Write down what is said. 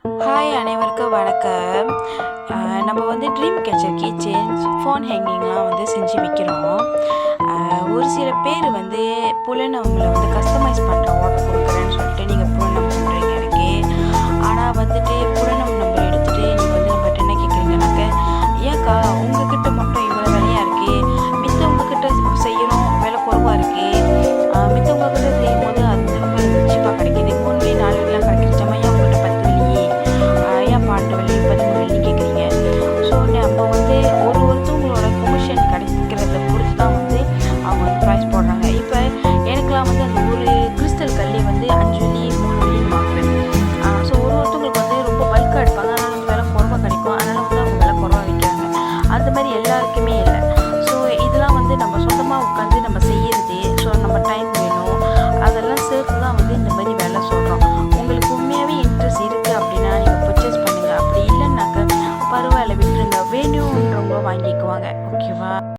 Hi அனைவருக்கும் வணக்கம். நம்ம வந்து dream catcher key chains, phone ஹேங்கிங்லாம் வந்து செஞ்சு விற்கிறோம். ஒரு சில பேர் வந்து புலனவங்களை வந்து கஸ்டமைஸ் பண்ணுற ஆர்டர் கொடுக்குறேன்னு சொல்லிட்டு நீங்கள் புலனம் பண்ணுறீங்க எனக்கு. ஆனால் வந்துட்டு புலனம் நம்ம எடுத்துகிட்டு நீங்கள் வந்து நம்மகிட்ட என்ன கேட்குறீங்கனாக்க, ஏன்க்கா உங்ககிட்ட மட்டும் இவ்வளோ விலையாக இருக்குது, மித்தவங்கக்கிட்ட செய்கிறோம் விலை குறைவாக இருக்குது, மித்தவங்கக்கிட்ட செய்யும் போது அது ரொம்ப சீப்பாக கிடைக்கிது, 3 வெள்ளி 4 வெள்ளிலாம் கிடைக்கிறச்சமா, ஏன் உங்கள்கிட்ட 10 வெள்ளி, ஏன் 12 வெள்ளி 13 வெள்ளி கேட்குறீங்க? ஸோ நம்ம வந்து ஒருத்தவங்களோட கமிஷன் கிடைக்கிறத பொறுத்து தான் வந்து அவங்க வந்து ப்ரைஸ் போடுறாங்க. இப்போ எனக்குலாம் வந்து அந்த ஒரு கிறிஸ்டல் கல்லி வந்து 5 வெள்ளி 3 வெள்ளின்னு வாங்குறேன். ஸோ ஒருத்தவங்களுக்கு வந்து ரொம்ப பல்காக எடுப்பாங்க, அதனால் வந்து விலை குறைவாக கிடைக்கும், அதனால் வந்து அவங்க விலை குறைவாக விற்கிறாங்க. அந்த மாதிரி எல்லாருக்குமே இல்லை. ஸோ இதெல்லாம் வந்து நம்ம சொந்தமாக உட்காந்து நம்ம செய்யறது, ஸோ நம்ம டைம் வேணும், அதெல்லாம் சேர்த்து தான் வந்து இந்த மாதிரி வேலை சொல்கிறோம். உங்களுக்கு உண்மையாகவே இன்ட்ரெஸ்ட் இருக்குது அப்படின்னா நீங்கள் பர்ச்சேஸ் பண்ணுங்கள். அப்படி இல்லைன்னாக்க பரவாயில்ல, விட்டுருங்க. வேணுன்றவங்க வாங்கிக்குவாங்க. ஓகேவா?